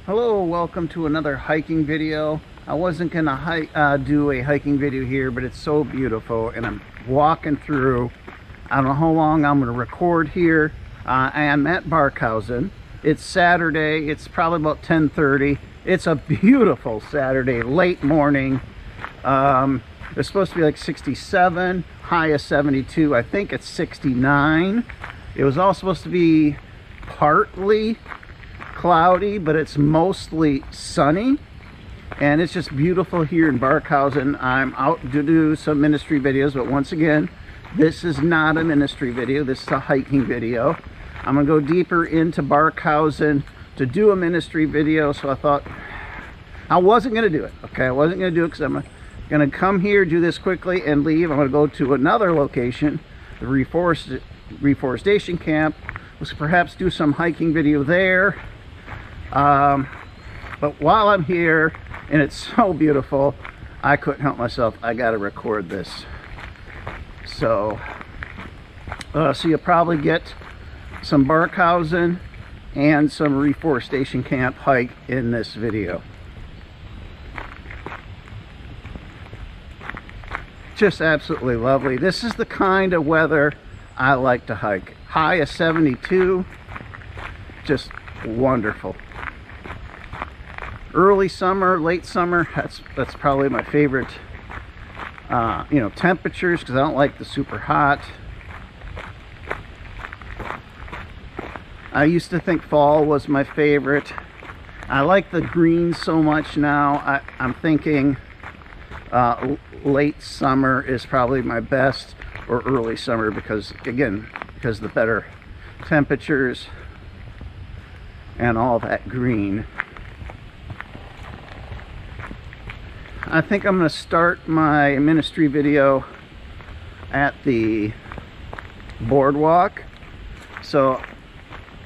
Hello, welcome to another hiking video. I wasn't gonna do a hiking video here, but it's so beautiful and I'm walking through. I don't know how long I'm gonna record here. I am at Barkhausen. It's Saturday, it's probably about 10:30. It's a beautiful Saturday, late morning. It's supposed to be like 67, high of 72. I think it's 69. It was all supposed to be partly cloudy, but it's mostly sunny, and it's just beautiful here in Barkhausen. I'm out to do some ministry videos, but once again, this is not a ministry video. This is a hiking video. I'm gonna go deeper into Barkhausen to do a ministry video, so I thought I wasn't gonna do it. Okay, I wasn't gonna do it because I'm gonna come here, do this quickly, and leave. I'm gonna go to another location, the Reforestation camp. Let's perhaps do some hiking video there. But while I'm here and it's so beautiful, I couldn't help myself. I gotta record this. So you'll probably get some Barkhausen and some Reforestation camp hike in this video. Just absolutely lovely. This is the kind of weather I like to hike. High of 72, just wonderful. Early summer, late summer, that's probably my favorite temperatures, because I don't like the super hot. I used to think fall was my favorite. I like the green so much now. I'm thinking late summer is probably my best, or early summer, because the better temperatures and all that green. I think I'm going to start my ministry video at the boardwalk. So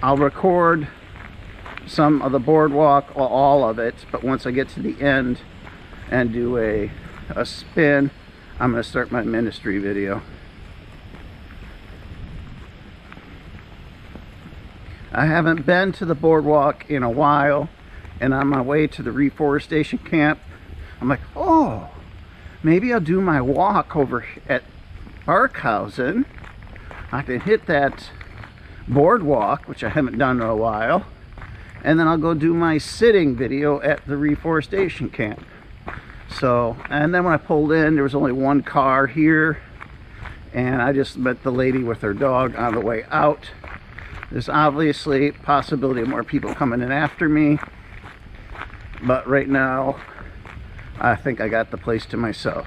I'll record some of the boardwalk, all of it, but once I get to the end and do a spin, I'm going to start my ministry video. I haven't been to the boardwalk in a while, and on my way to the Reforestation camp, I'm like, oh, maybe I'll do my walk over at Barkhausen. I can hit that boardwalk, which I haven't done in a while, and then I'll go do my sitting video at the Reforestation camp. So, and then when I pulled in, there was only one car here, and I just met the lady with her dog on the way out. There's obviously a possibility of more people coming in after me, but right now I think I got the place to myself.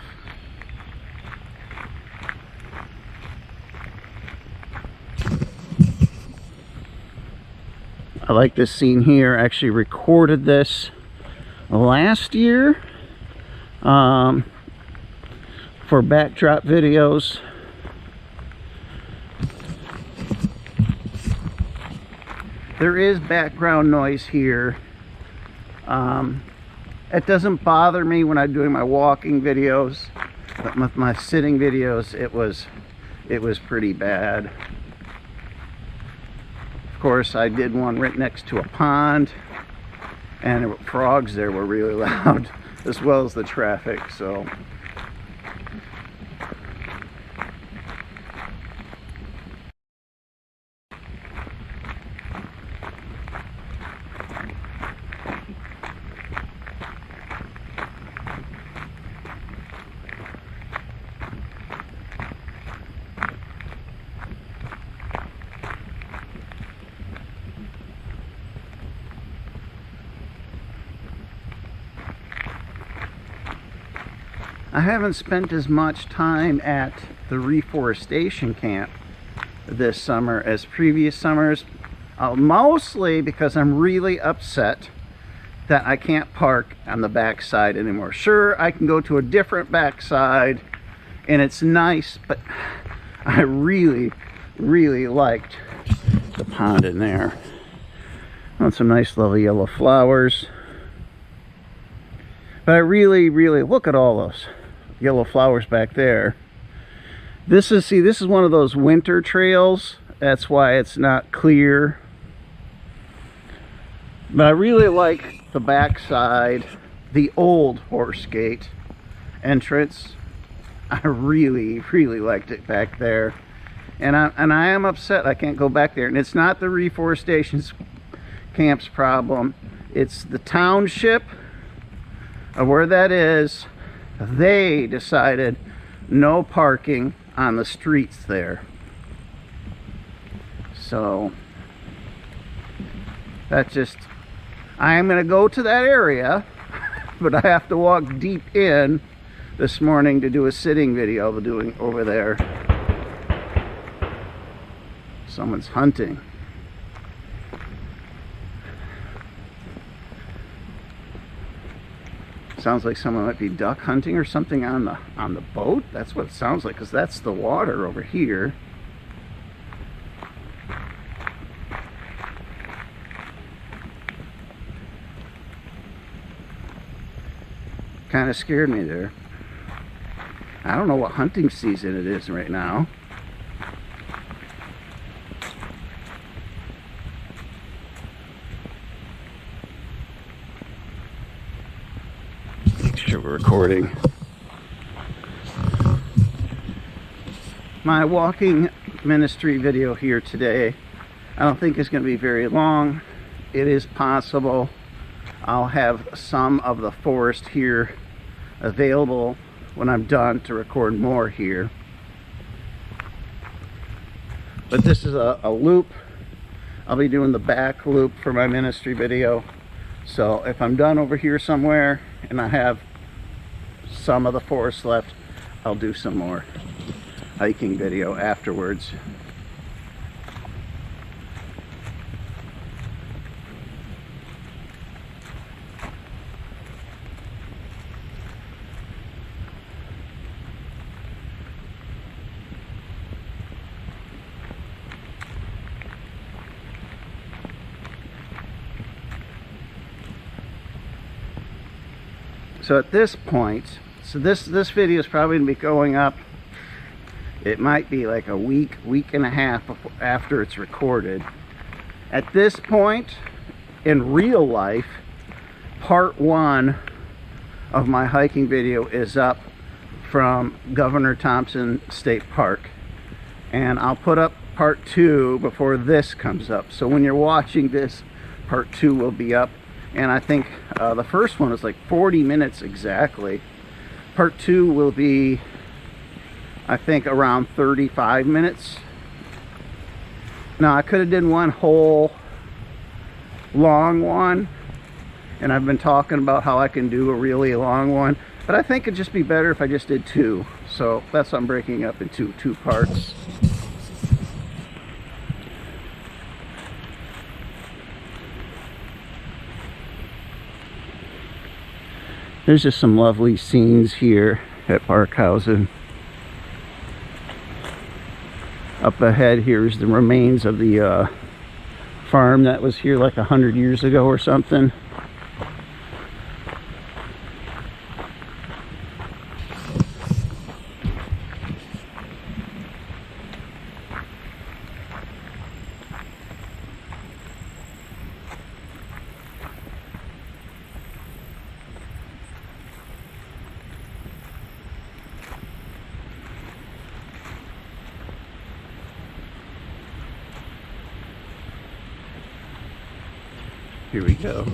I like this scene here. I actually recorded this last year for backdrop videos. There is background noise here. It doesn't bother me when I'm doing my walking videos, but with my sitting videos, it was pretty bad. Of course, I did one right next to a pond, and the frogs there were really loud, as well as the traffic. So I haven't spent as much time at the Reforestation camp this summer as previous summers, mostly because I'm really upset that I can't park on the backside anymore. Sure, I can go to a different backside and it's nice, but I really liked the pond in there. Oh, some nice little yellow flowers. But I really look at all those yellow flowers back there. This is one of those winter trails. That's why it's not clear. But I really like the backside, the old horse gate entrance. I really liked it back there. And I am upset I can't go back there. And it's not the Reforestation camp's problem. It's the township of where that is. They decided no parking on the streets there. So that's just, I am going to go to that area, but I have to walk deep in this morning to do a sitting video doing over there. Someone's hunting. Sounds like someone might be duck hunting or something on the boat. That's what it sounds like, because that's the water over here. Kind of scared me there. I don't know what hunting season it is right now. Make sure we're recording. My walking ministry video here today, I don't think it's going to be very long. It is possible I'll have some of the forest here available when I'm done to record more here. But this is a loop. I'll be doing the back loop for my ministry video. So if I'm done over here somewhere and I have some of the forest left, I'll do some more hiking video afterwards. So at this point, so this video is probably going to be going up, it might be like a week and a half after it's recorded. At this point, in real life, part 1 of my hiking video is up from Governor Thompson State Park. And I'll put up part 2 before this comes up. So when you're watching this, part 2 will be up. And I think the first one was like 40 minutes exactly. Part 2 will be, I think, around 35 minutes. Now, I could have done one whole long one, and I've been talking about how I can do a really long one, but I think it'd just be better if I just did 2. So that's why I'm breaking up into 2 parts. There's just some lovely scenes here at Barkhausen. Up ahead here is the remains of the farm that was here like 100 years ago or something. Here we go.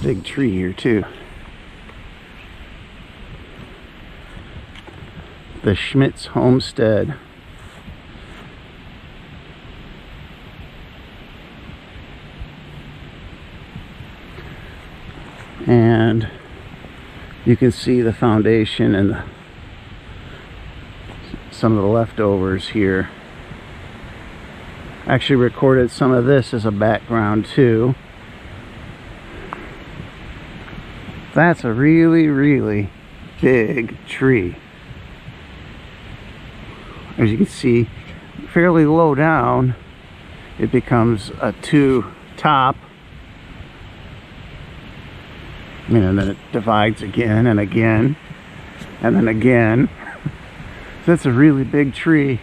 Big tree here too. The Schmidt's homestead. And you can see the foundation and some of the leftovers here. Actually recorded some of this as a background too. That's a really big tree. As you can see, fairly low down, it becomes a 2-top, and then it divides again and again and then again. That's a really big tree.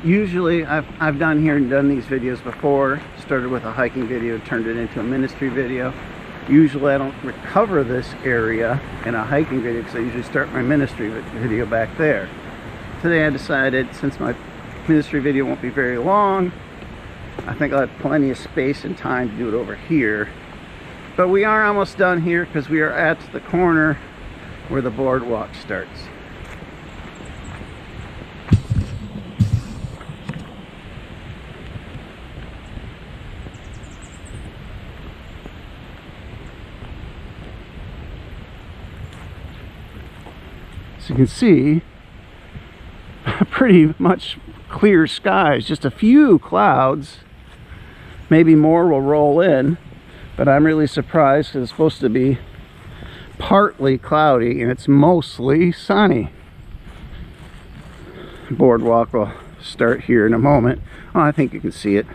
Usually I've done these videos before. Started with a hiking video, turned it into a ministry video. Usually I don't recover this area in a hiking video because I usually start my ministry video back there. Today I decided, since my ministry video won't be very long, I think I'll have plenty of space and time to do it over here. But we are almost done here because we are at the corner where the boardwalk starts. So you can see pretty much clear skies, just a few clouds, maybe more will roll in, but I'm really surprised because it's supposed to be partly cloudy and it's mostly sunny. Boardwalk will start here in a moment. Oh, I think you can see it.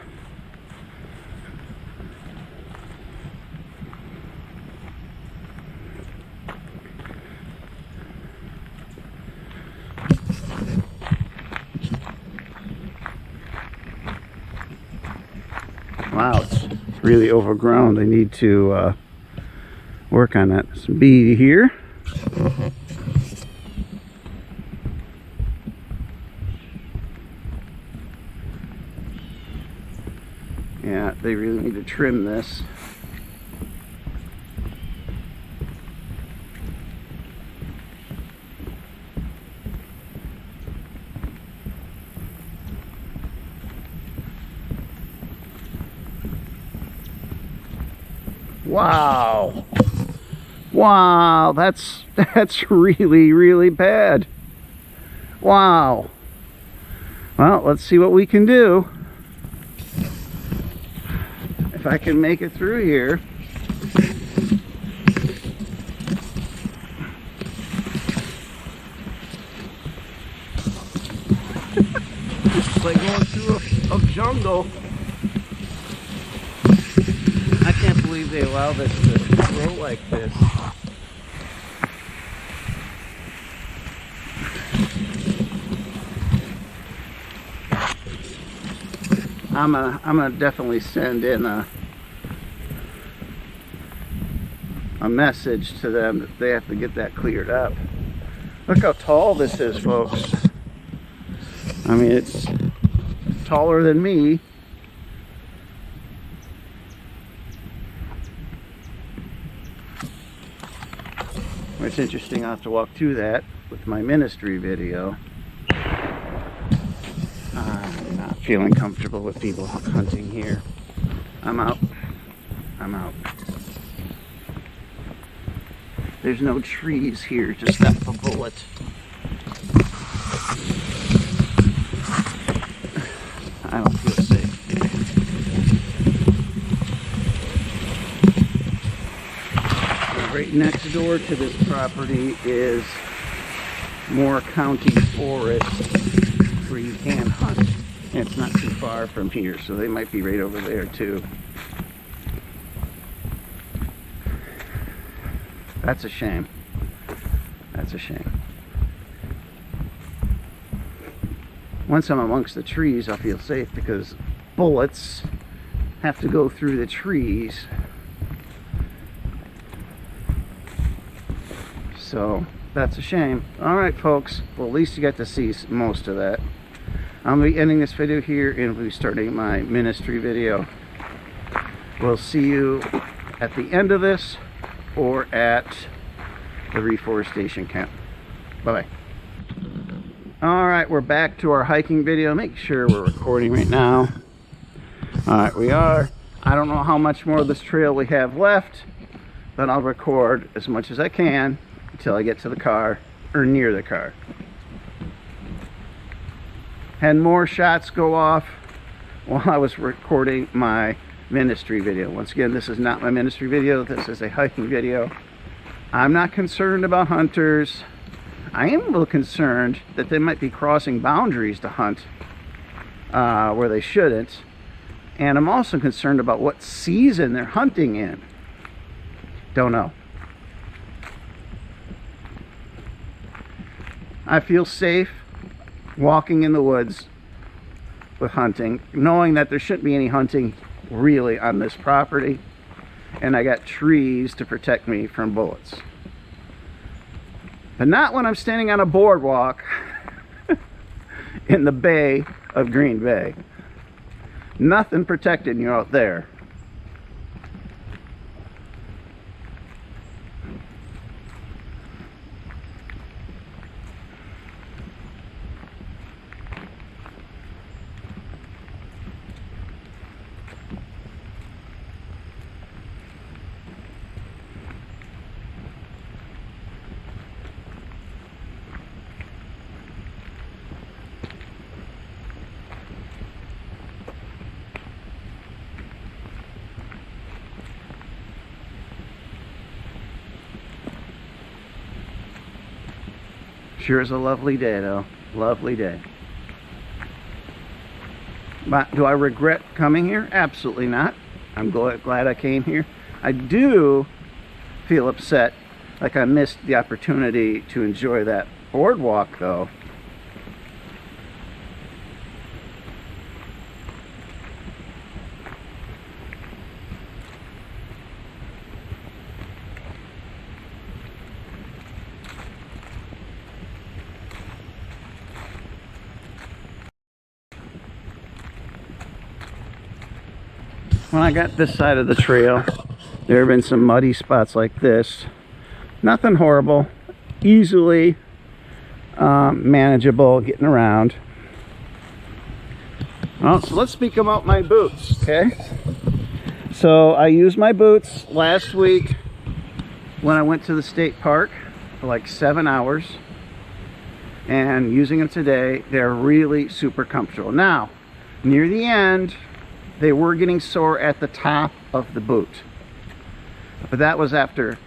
Wow, it's really overgrown. They need to work on that. Some bee here. Yeah, they really need to trim this. Wow. Wow, that's really bad. Wow. Well, let's see what we can do. If I can make it through here. It's like going through a jungle. I can't believe they allow this to grow like this. I'm gonna definitely send in a message to them that they have to get that cleared up. Look how tall this is, folks. I mean, it's taller than me. It's interesting, I'll have to walk through that with my ministry video. I'm not feeling comfortable with people hunting here. I'm out. I'm out. There's no trees here, just that a bullet. I don't feel safe. Right next door to this property is Moore County Forest where you can hunt. And it's not too far from here, so they might be right over there too. That's a shame. That's a shame. Once I'm amongst the trees, I'll feel safe because bullets have to go through the trees. So that's a shame. Alright folks, well at least you got to see most of that. I'm going to be ending this video here and we'll be starting my ministry video. We'll see you at the end of this or at the reforestation camp. Bye bye. Alright, we're back to our hiking video. Make sure we're recording right now. Alright, we are. I don't know how much more of this trail we have left, but I'll record as much as I can until I get to the car, or near the car. Had more shots go off while I was recording my ministry video. Once again, this is not my ministry video, this is a hiking video. I'm not concerned about hunters. I am a little concerned that they might be crossing boundaries to hunt where they shouldn't. And I'm also concerned about what season they're hunting in. Don't know. I feel safe walking in the woods with hunting, knowing that there shouldn't be any hunting really on this property, and I got trees to protect me from bullets. But not when I'm standing on a boardwalk in the bay of Green Bay. Nothing protecting you out there. Sure is a lovely day though. Lovely day. But do I regret coming here? Absolutely not. I'm glad I came here. I do feel upset, like I missed the opportunity to enjoy that boardwalk though. When I got this side of the trail, there have been some muddy spots like this. Nothing horrible, easily manageable getting around. Well, so let's speak about my boots, okay? So I used my boots last week when I went to the state park for like 7 hours, and using them today, they're really super comfortable. Now, near the end, they were getting sore at the top of the boot, but that was after,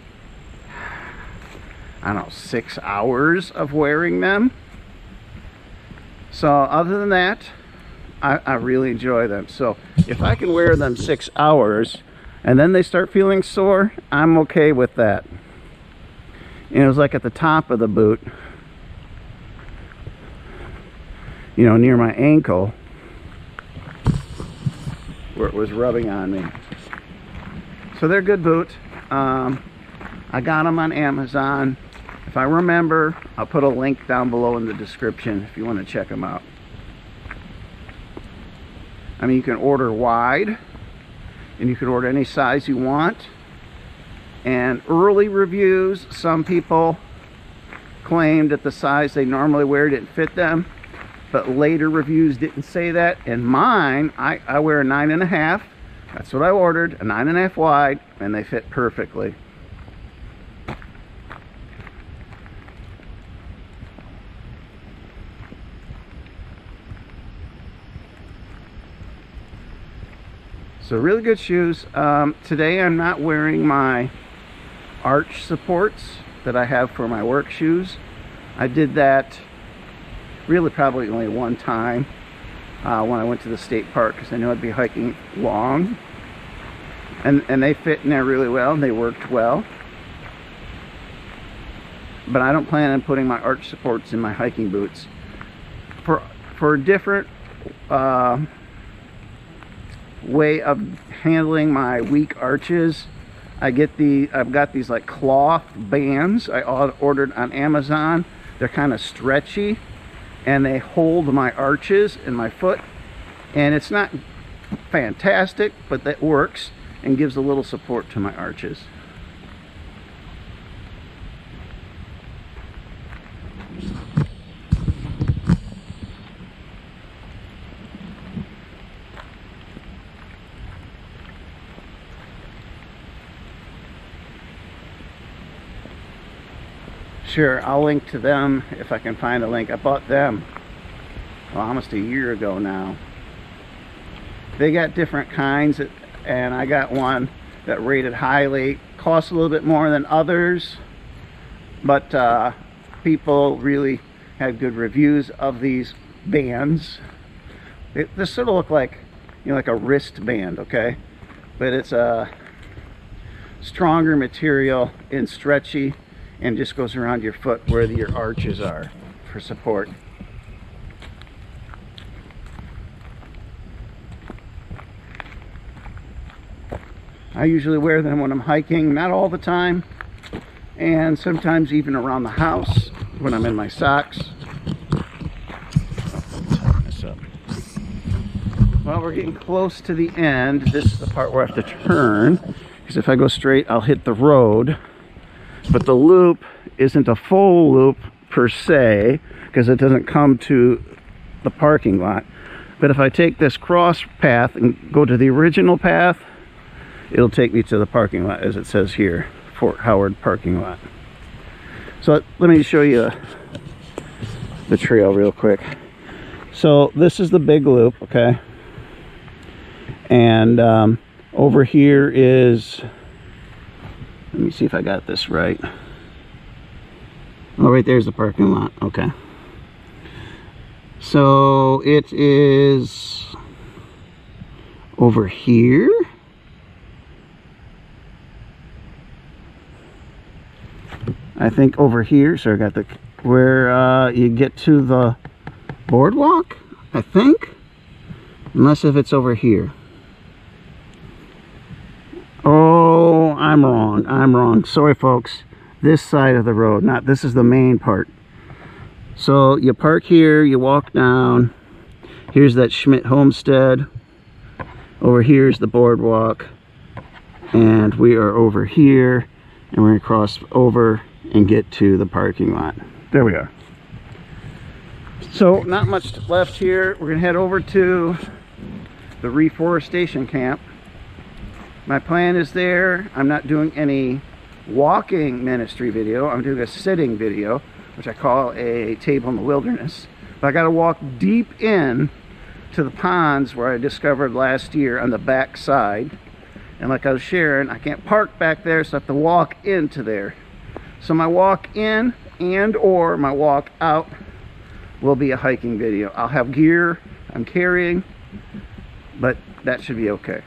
I don't know, 6 hours of wearing them. So other than that, I really enjoy them. So if I can wear them 6 hours and then they start feeling sore, I'm okay with that. And it was like at the top of the boot, you know, near my ankle, where it was rubbing on me. So they're good boot. I got them on Amazon. If I remember, I'll put a link down below in the description if you want to check them out. I mean, you can order wide, and you can order any size you want. And early reviews, some people claimed that the size they normally wear didn't fit them, but later reviews didn't say that. And mine, I wear a 9.5. That's what I ordered, a 9.5 wide, and they fit perfectly. So really good shoes. Today I'm not wearing my arch supports that I have for my work shoes. I did that really probably only one time when I went to the state park, because I knew I'd be hiking long, and they fit in there really well and they worked well. But I don't plan on putting my arch supports in my hiking boots for a different way of handling my weak arches. I've got these like cloth bands I ordered on Amazon. They're kind of stretchy and they hold my arches in my foot, and it's not fantastic, but that works and gives a little support to my arches. Sure, I'll link to them if I can find a link. I bought them almost a year ago now. They got different kinds, and I got one that rated highly. Costs a little bit more than others, but people really had good reviews of these bands. They sort of look like, you know, like a wristband, okay? But it's a stronger material and stretchy, and just goes around your foot where your arches are for support. I usually wear them when I'm hiking, not all the time, and sometimes even around the house when I'm in my socks. Tighten this up. Well, we're getting close to the end. This is the part where I have to turn, because if I go straight, I'll hit the road. But the loop isn't a full loop per se, because it doesn't come to the parking lot. But if I take this cross path and go to the original path, it'll take me to the parking lot, as it says here, Fort Howard parking lot. So let me show you the trail real quick. So this is the big loop, okay? And over here is, let me see if I got this right. Oh, right there's the parking lot, okay. So it is over here. I think over here. So I got the where you get to the boardwalk, I think, unless if it's over here. Oh, I'm wrong. Sorry folks, this side of the road, not this is the main part. So you park here, you walk down, here's that Schmidt homestead, over here's the boardwalk, and we are over here, and we're gonna cross over and get to the parking lot. There we are. So not much left here. We're gonna head over to the Reforestation camp. My plan is there. I'm not doing any walking ministry video. I'm doing a sitting video, which I call a table in the wilderness. But I got to walk deep in to the ponds where I discovered last year on the back side. And like I was sharing, I can't park back there, so I have to walk into there. So my walk in and or my walk out will be a hiking video. I'll have gear I'm carrying, but that should be okay.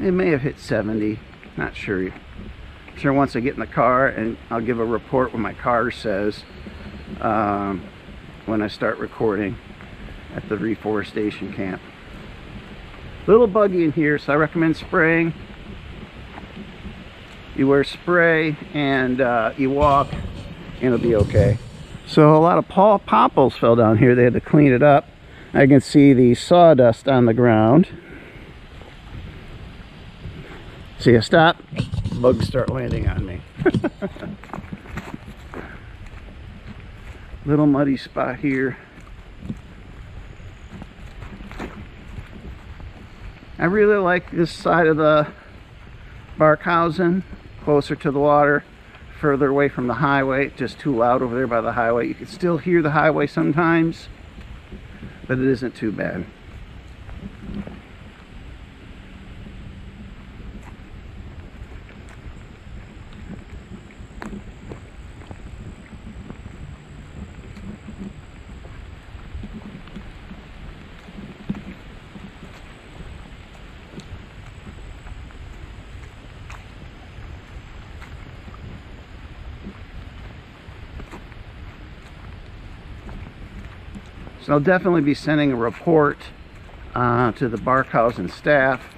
It may have hit 70, not sure. I'm sure once I get in the car, and I'll give a report what my car says when I start recording at the Reforestation camp. Little buggy in here, so I recommend spraying. You wear spray and you walk and it'll be okay. So a lot of popples fell down here. They had to clean it up. I can see the sawdust on the ground. See, I stop, bugs start landing on me. Little muddy spot here. I really like this side of the Barkhausen, closer to the water, further away from the highway. Just too loud over there by the highway. You can still hear the highway sometimes, but it isn't too bad. So I'll definitely be sending a report to the Barkhausen staff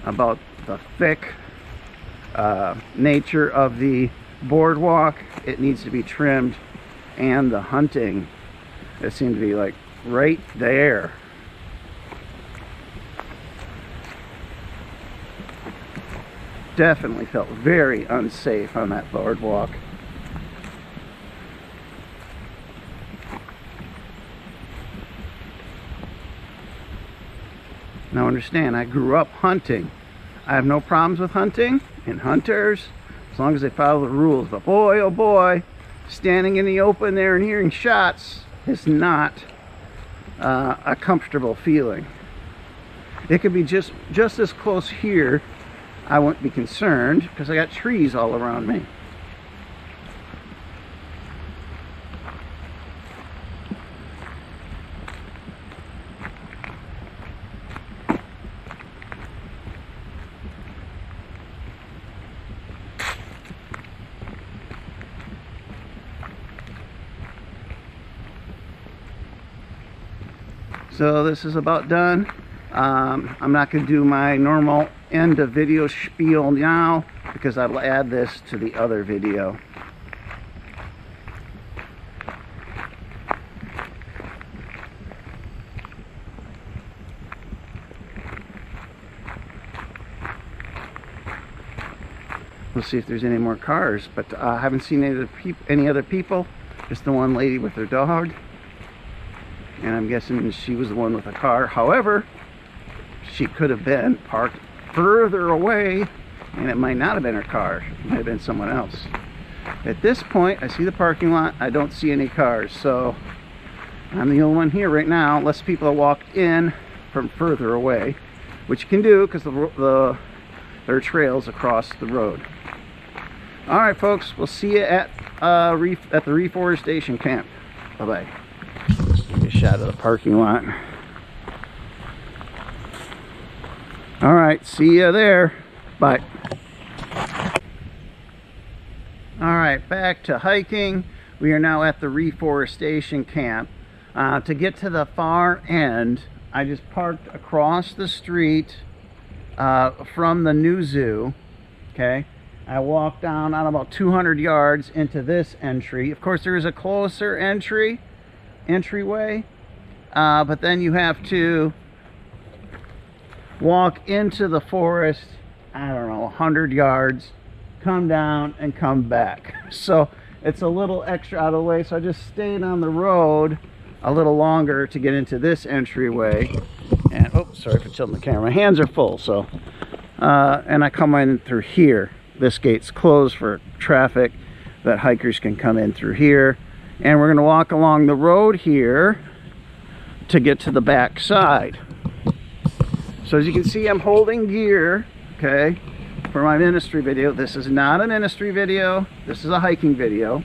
about the thick nature of the boardwalk. It needs to be trimmed, and the hunting. It seemed to be like right there. Definitely felt very unsafe on that boardwalk. Now understand, I grew up hunting. I have no problems with hunting and hunters as long as they follow the rules. But boy, oh boy, standing in the open there and hearing shots is not a comfortable feeling. It could be just as close here. I wouldn't be concerned because I got trees all around me. So this is about done. I'm not going to do my normal end of video spiel now because I'll add this to the other video. We'll see if there's any more cars, but I haven't seen any other people, just the one lady with her dog. And I'm guessing she was the one with the car. However, she could have been parked further away, and it might not have been her car. It might have been someone else. At this point, I see the parking lot. I don't see any cars, so I'm the only one here right now, unless people have walked in from further away, which you can do because there are trails across the road. All right, folks, we'll see you at the Reforestation camp. Bye-bye. A shot of the parking lot. All right, see you there. Bye. All right, back to hiking. We are now at the Reforestation camp. To get to the far end, I just parked across the street from the new zoo. Okay, I walked down on about 200 yards into this entry. Of course, there is a closer entryway, but then you have to walk into the forest, I don't know, 100 yards, come down and come back. So it's a little extra out of the way, so I just stayed on the road a little longer to get into this entryway. And oh, sorry for tilting the camera, my hands are full. So and I come in through here. This gate's closed for traffic, that hikers can come in through here. And we're going to walk along the road here to get to the back side. So as you can see, I'm holding gear, okay, for my ministry video. This is not a ministry video. This is a hiking video.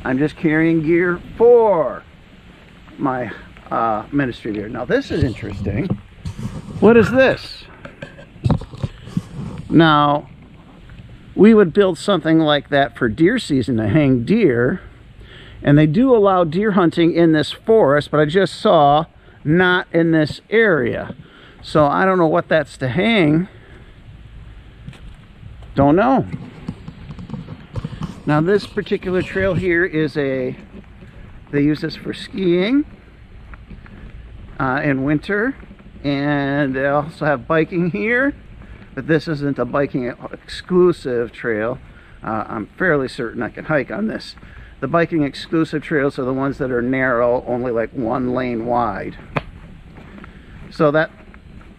I'm just carrying gear for my ministry gear. Now this is interesting. What is this? Now, we would build something like that for deer season to hang deer. And they do allow deer hunting in this forest, but I just saw not in this area. So I don't know what that's to hang. Don't know. Now this particular trail here is they use this for skiing in winter. And they also have biking here. But this isn't a biking exclusive trail. I'm fairly certain I can hike on this. The biking exclusive trails are the ones that are narrow, only like 1 lane wide. So that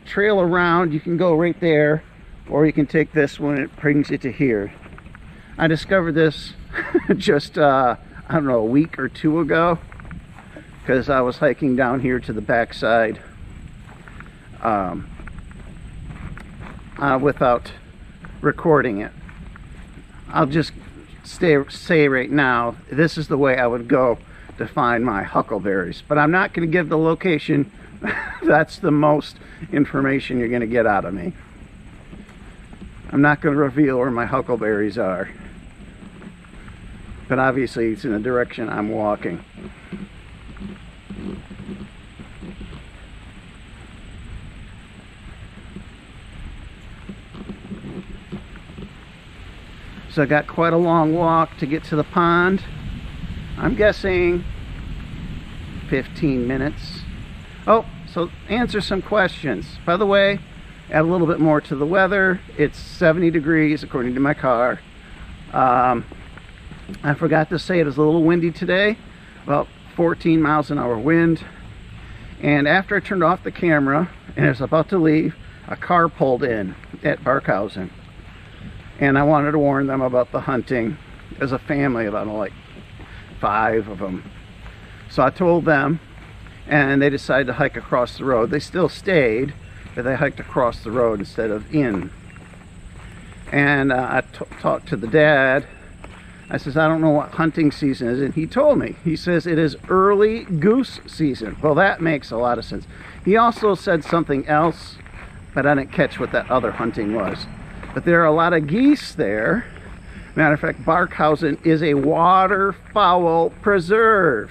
trail around, you can go right there, or you can take this when it brings you to here. I discovered this just I don't know, a week or 2 ago, because I was hiking down here to the backside without recording it. I'll just say right now, this is the way I would go to find my huckleberries, but I'm not going to give the location. That's the most information you're going to get out of me. I'm not going to reveal where my huckleberries are, but obviously it's in the direction I'm walking. So I got quite a long walk to get to the pond. I'm guessing 15 minutes. Oh, so answer some questions. By the way, add a little bit more to the weather. It's 70 degrees according to my car. I forgot to say it was a little windy today, about 14 miles an hour wind. And after I turned off the camera and I was about to leave, a car pulled in at Barkhausen. And I wanted to warn them about the hunting. As a family, about like 5 of them. So I told them, and they decided to hike across the road. They still stayed, but they hiked across the road instead of in. And I talked to the dad. I says, I don't know what hunting season is, and he told me. He says it is early goose season. Well, that makes a lot of sense. He also said something else, but I didn't catch what that other hunting was. But there are a lot of geese there. Matter of fact, Barkhausen is a waterfowl preserve.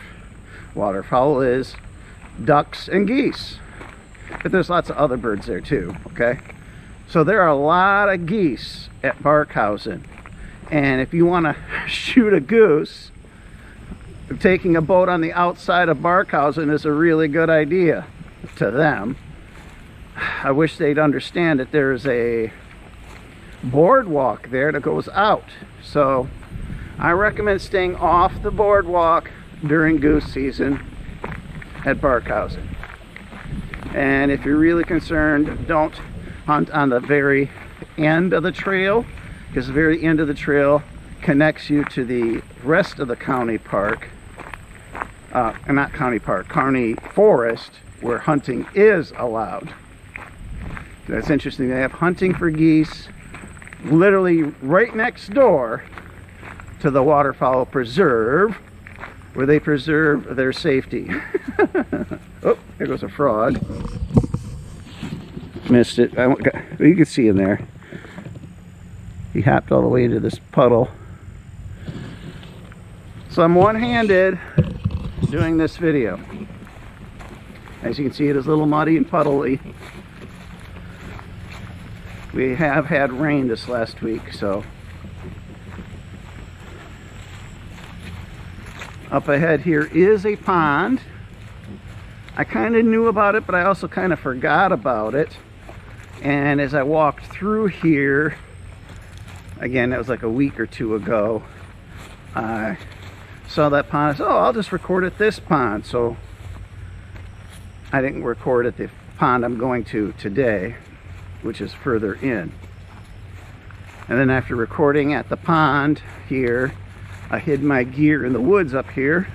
Waterfowl is ducks and geese. But there's lots of other birds there too, okay? So there are a lot of geese at Barkhausen. And if you want to shoot a goose, taking a boat on the outside of Barkhausen is a really good idea to them. I wish they'd understand that there's a boardwalk there that goes out. So I recommend staying off the boardwalk during goose season at Barkhausen. And if you're really concerned, don't hunt on the very end of the trail, because the very end of the trail connects you to the rest of the county park, not county park, county forest, where hunting is allowed. That's interesting. They have hunting for geese literally right next door to the waterfowl preserve, where they preserve their safety. Oh, there goes a frog. Missed it. You can see him there. He hopped all the way into this puddle. So I'm one-handed doing this video. As you can see, it is a little muddy and puddly. We have had rain this last week, so. Up ahead here is a pond. I kind of knew about it, but I also kind of forgot about it. And as I walked through here, again, that was like a week or two ago, I saw that pond. I said, oh, I'll just record at this pond. So I didn't record at the pond I'm going to today, which is further in. And then after recording at the pond here, I hid my gear in the woods up here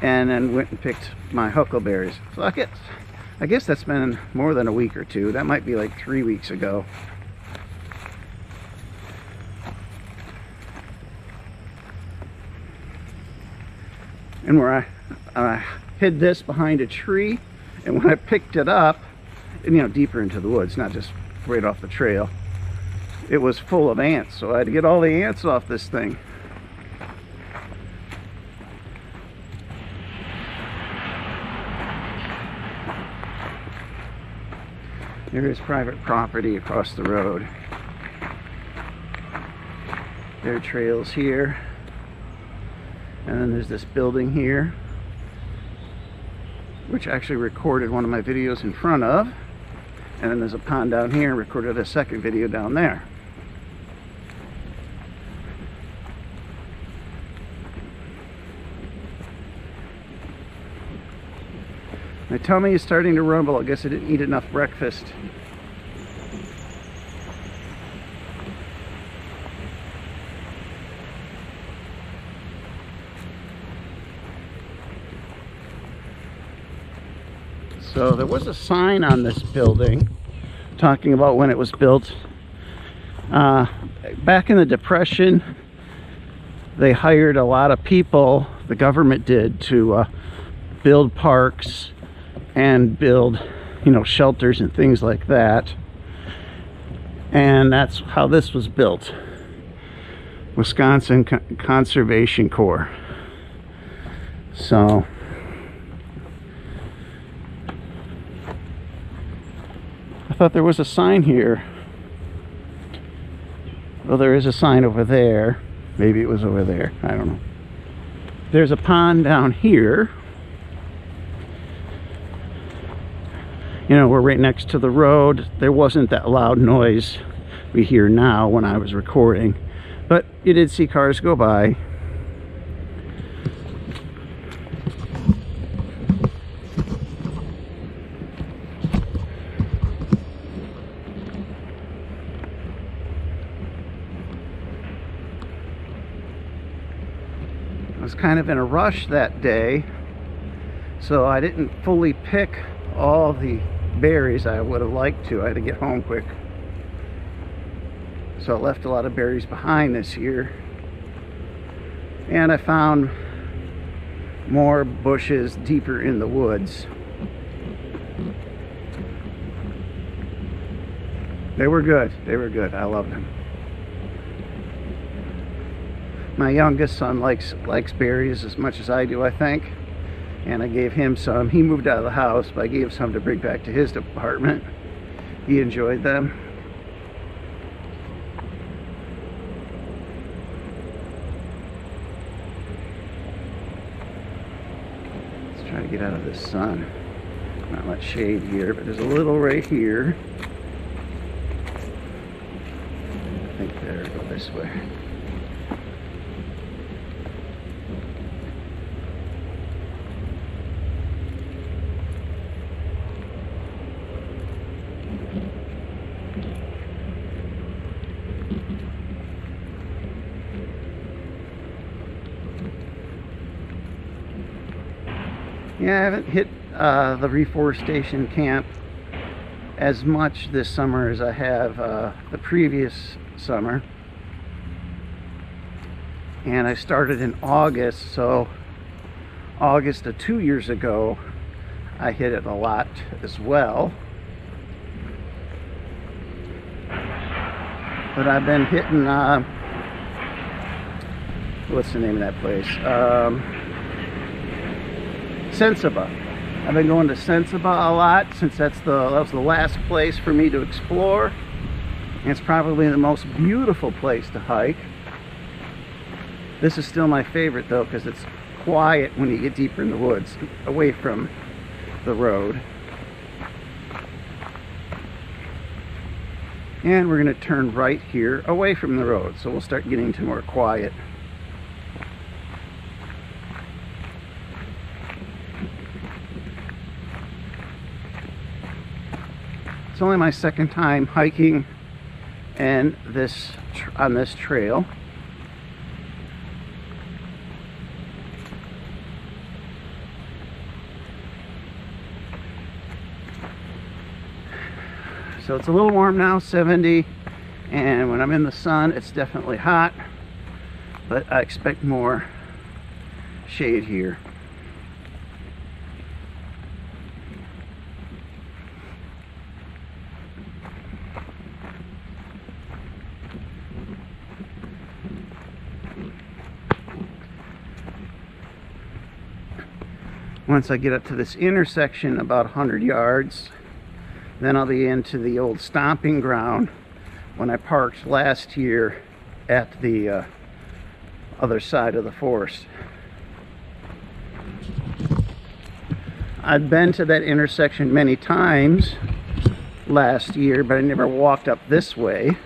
and then went and picked my huckleberries. So I guess that's been more than a week or two. That might be like 3 weeks ago. And where I hid this behind a tree, and when I picked it up, and, you know, deeper into the woods, not just right off the trail, it was full of ants. So I had to get all the ants off this thing. There is private property across the road. There are trails here. And then there's this building here, which I actually recorded one of my videos in front of. And then there's a pond down here, and recorded a second video down there. My tummy is starting to rumble. I guess I didn't eat enough breakfast. So there was a sign on this building talking about when it was built. Back in the Depression, they hired a lot of people, the government did, to build parks and build, you know, shelters and things like that. And that's how this was built. Wisconsin Conservation Corps. So I thought there was a sign here. Well, there is a sign over there. Maybe it was over there. I don't know. There's a pond down here. You know, we're right next to the road. There wasn't that loud noise we hear now when I was recording, but you did see cars go by. I was kind of in a rush that day, so I didn't fully pick all the berries. I would have liked to. I had to get home quick. So I left a lot of berries behind this year. And I found more bushes deeper in the woods. They were good. They were good. I loved them. My youngest son likes berries as much as I do, I think. And I gave him some. He moved out of the house, but I gave some to bring back to his apartment. He enjoyed them. Let's try to get out of the sun. Not much shade here, but there's a little right here. I think better go this way. Yeah, I haven't hit the reforestation camp as much this summer as I have the previous summer. And I started in August, so August of 2 years ago, I hit it a lot as well. But I've been hitting, what's the name of that place? Sensiba. I've been going to Sensiba a lot since that was the last place for me to explore. And it's probably the most beautiful place to hike. This is still my favorite though, because it's quiet when you get deeper in the woods, away from the road. And we're going to turn right here, away from the road, so we'll start getting to more quiet. It's only my second time hiking and on this trail. So it's a little warm now, 70, and when I'm in the sun it's definitely hot, but I expect more shade here. Once I get up to this intersection, about 100 yards, then I'll be into the old stomping ground when I parked last year at the other side of the forest. I'd been to that intersection many times last year, but I never walked up this way.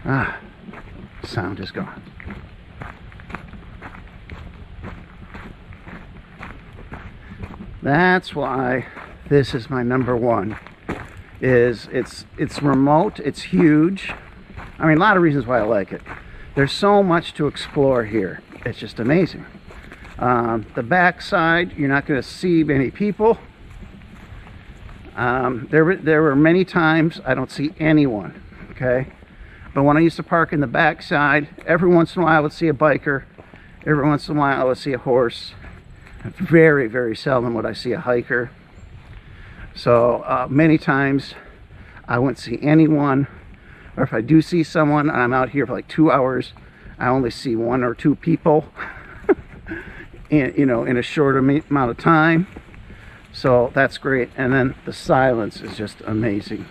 Ah, sound is gone. That's why this is my number one. It's remote, it's huge. I mean, a lot of reasons why I like it. There's so much to explore here. It's just amazing. The backside, you're not going to see many people. There were many times I don't see anyone. Okay. But when I used to park in the backside, every once in a while I would see a biker. Every once in a while I would see a horse. Very, very seldom would I see a hiker. So many times I wouldn't see anyone. Or if I do see someone and I'm out here for like 2 hours, I only see 1 or 2 people in a short amount of time. So that's great. And then the silence is just amazing.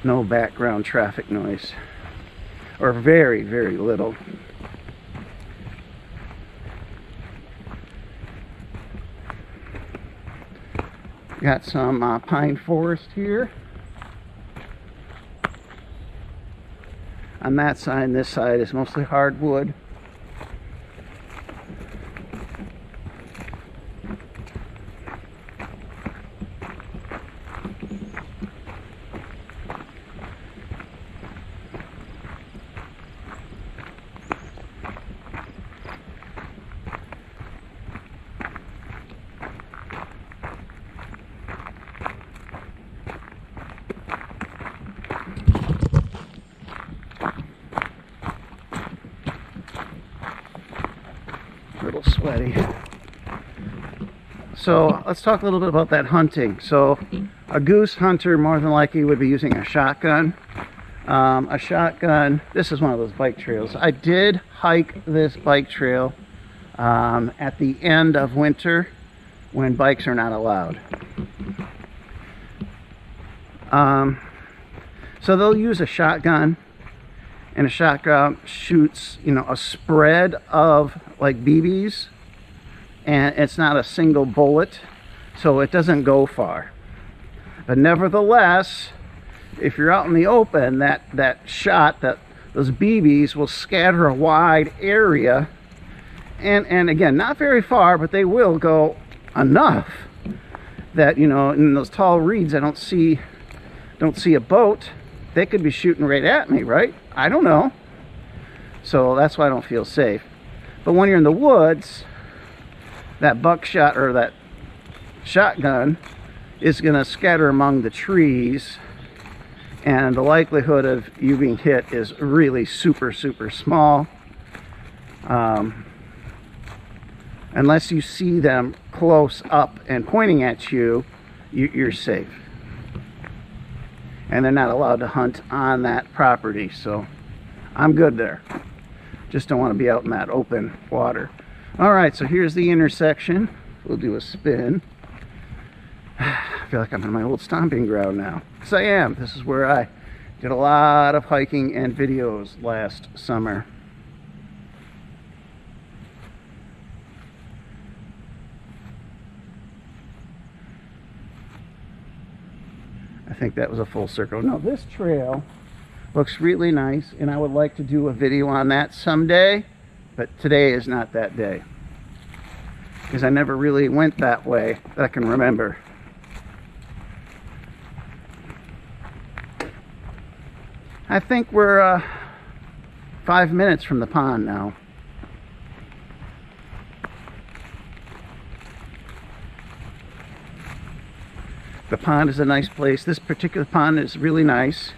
No background traffic noise, or very, very little. Got some pine forest here on that side, and this side is mostly hardwood. little sweaty. So let's talk a little bit about that hunting. So a goose hunter more than likely would be using a shotgun. A shotgun, this is one of those bike trails. I did hike this bike trail at the end of winter when bikes are not allowed. So they'll use a shotgun, and a shotgun shoots, you know, a spread of like BBs, and it's not a single bullet, so it doesn't go far. But nevertheless, if you're out in the open, that shot, those BBs will scatter a wide area, and again, not very far, but they will go enough that, you know, in those tall reeds, I don't see a boat. They could be shooting right at me, right? I don't know. So that's why I don't feel safe. But when you're in the woods, that buckshot or that shotgun is going to scatter among the trees, and the likelihood of you being hit is really super, super small. Unless you see them close up and pointing at you, you're safe. And they're not allowed to hunt on that property, so I'm good there. Just don't want to be out in that open water. All right, so here's the intersection. We'll do a spin. I feel like I'm in my old stomping ground now. Yes, I am. This is where I did a lot of hiking and videos last summer. I think that was a full circle. No, this trail looks really nice, and I would like to do a video on that someday, but today is not that day, because I never really went that way that I can remember. I think we're 5 minutes from the pond now. The pond is a nice place. This particular pond is really nice.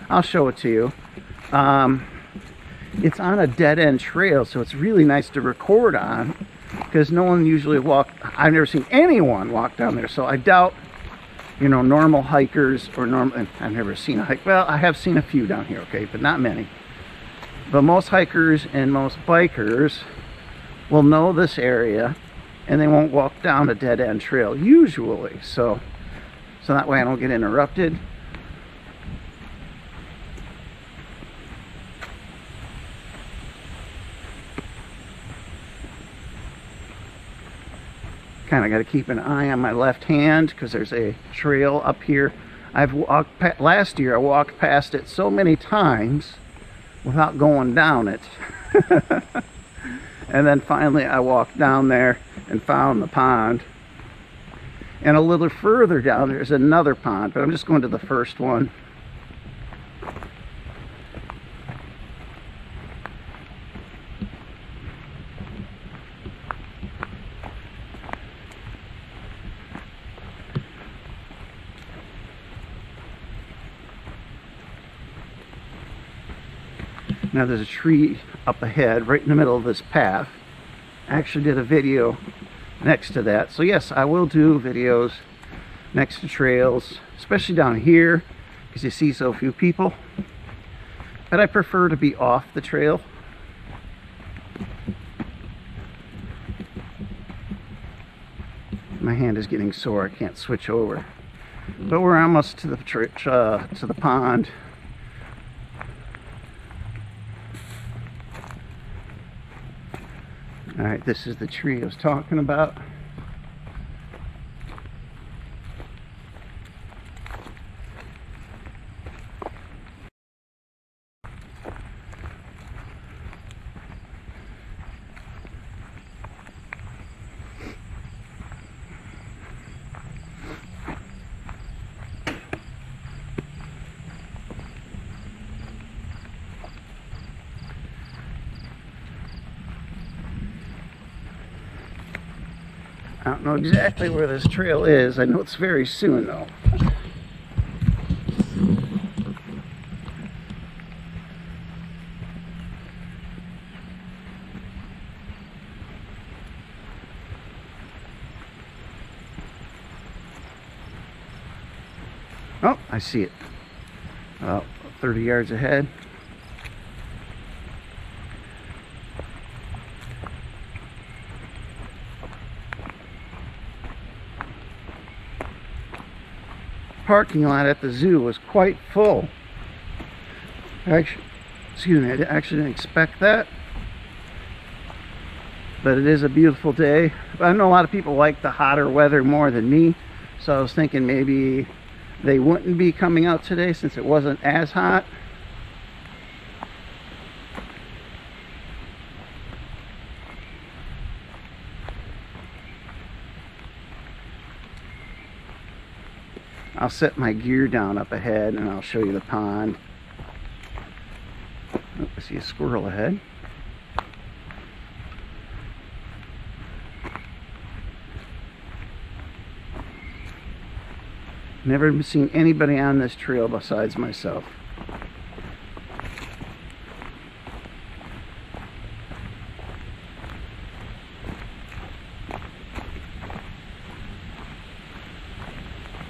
I'll show it to you. It's on a dead-end trail, so it's really nice to record on, because no one usually I've never seen anyone walk down there, so I doubt, you know, normal hikers or I've never seen a hike. Well, I have seen a few down here, okay, but not many. But most hikers and most bikers will know this area, and they won't walk down a dead-end trail usually. So that way I don't get interrupted. Kind of got to keep an eye on my left hand, because there's a trail up here. Last year I walked past it so many times without going down it. And then finally I walked down there and found the pond. And a little further down there's another pond, but I'm just going to the first one. Now there's a tree up ahead right in the middle of this path. I actually did a video next to that. So yes, I will do videos next to trails, especially down here, because you see so few people. But I prefer to be off the trail. My hand is getting sore, I can't switch over. But we're almost to the pond. All right, this is the tree I was talking about. I don't know exactly where this trail is. I know it's very soon though. Oh, I see it. 30 yards ahead. Parking lot at the zoo was quite full. Actually, excuse me, I actually didn't expect that. But it is a beautiful day. I know a lot of people like the hotter weather more than me, so I was thinking maybe they wouldn't be coming out today since it wasn't as hot. I'll set my gear down up ahead and I'll show you the pond. Oh, I see a squirrel ahead. Never seen anybody on this trail besides myself.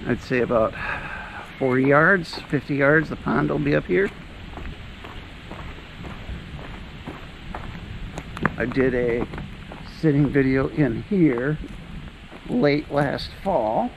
I'd say about 40 yards, 50 yards, the pond will be up here. I did a sitting video in here late last fall.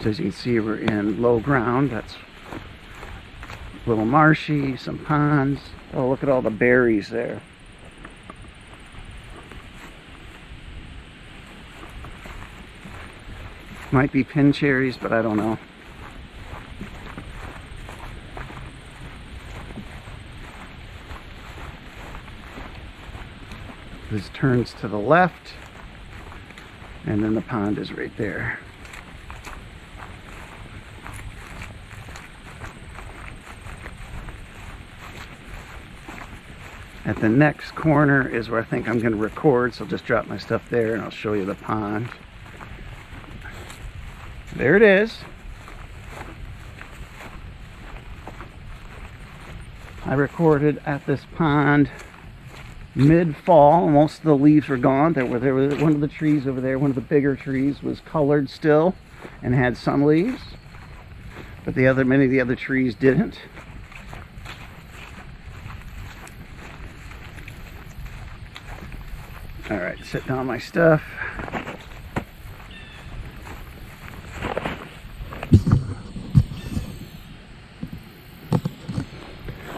So as you can see, we're in low ground. That's a little marshy, some ponds. Oh, look at all the berries there. Might be pin cherries, but I don't know. This turns to the left, and then the pond is right there. At the next corner is where I think I'm going to record, so I'll just drop my stuff there and I'll show you the pond. There it is. I recorded at this pond mid-fall. Most of the leaves were gone. There was one of the trees over there, one of the bigger trees, was colored still and had some leaves, but many of the other trees didn't. All right, set down my stuff.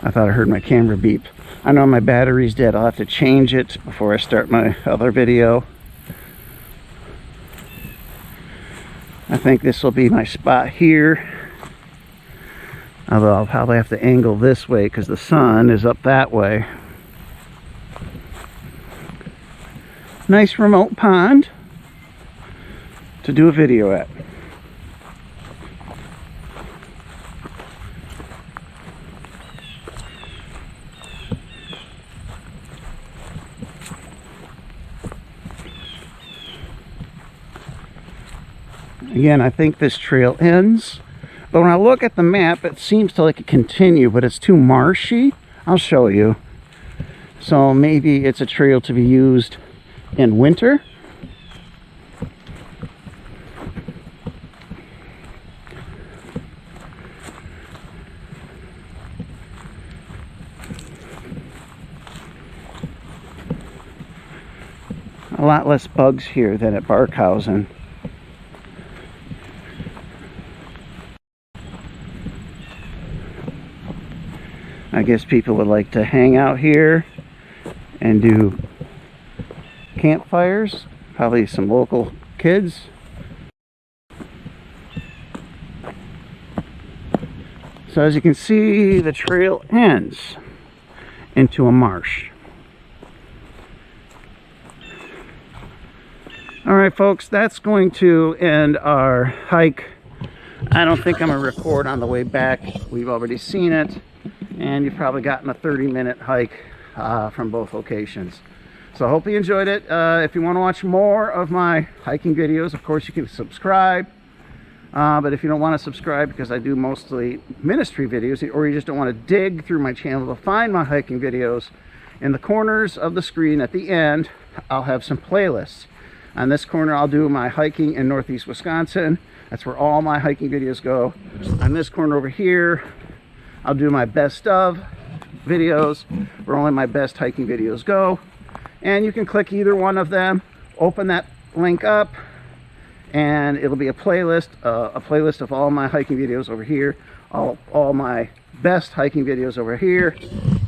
I thought I heard my camera beep. I know my battery's dead. I'll have to change it before I start my other video. I think this will be my spot here. Although I'll probably have to angle this way because the sun is up that way. Nice remote pond to do a video at. Again, I think this trail ends, but when I look at the map, it seems to like it continue, but it's too marshy. I'll show you. So maybe it's a trail to be used in winter. A lot less bugs here than at Barkhausen. I guess people would like to hang out here and do campfires, probably some local kids. So as you can see, the trail ends into a marsh. All right, folks, that's going to end our hike. I don't think I'm gonna record on the way back. We've already seen it, and you've probably gotten a 30-minute hike from both locations. So I hope you enjoyed it. If you want to watch more of my hiking videos, of course you can subscribe. But if you don't want to subscribe, because I do mostly ministry videos, or you just don't want to dig through my channel to find my hiking videos, in the corners of the screen at the end, I'll have some playlists. On this corner, I'll do my hiking in Northeast Wisconsin. That's where all my hiking videos go. On this corner over here, I'll do my best of videos, where only my best hiking videos go. And you can click either one of them, open that link up, and it'll be a playlist of all my hiking videos over here, all my best hiking videos over here,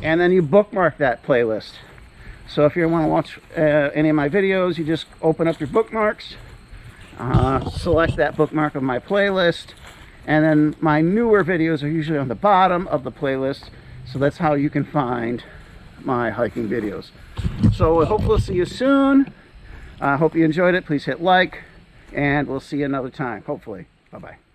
and then you bookmark that playlist. So if you want to watch any of my videos, you just open up your bookmarks, select that bookmark of my playlist, and then my newer videos are usually on the bottom of the playlist, so that's how you can find my hiking videos. So I hope we'll see you soon. I hope you enjoyed it. Please hit like, and we'll see you another time, hopefully. Bye-bye.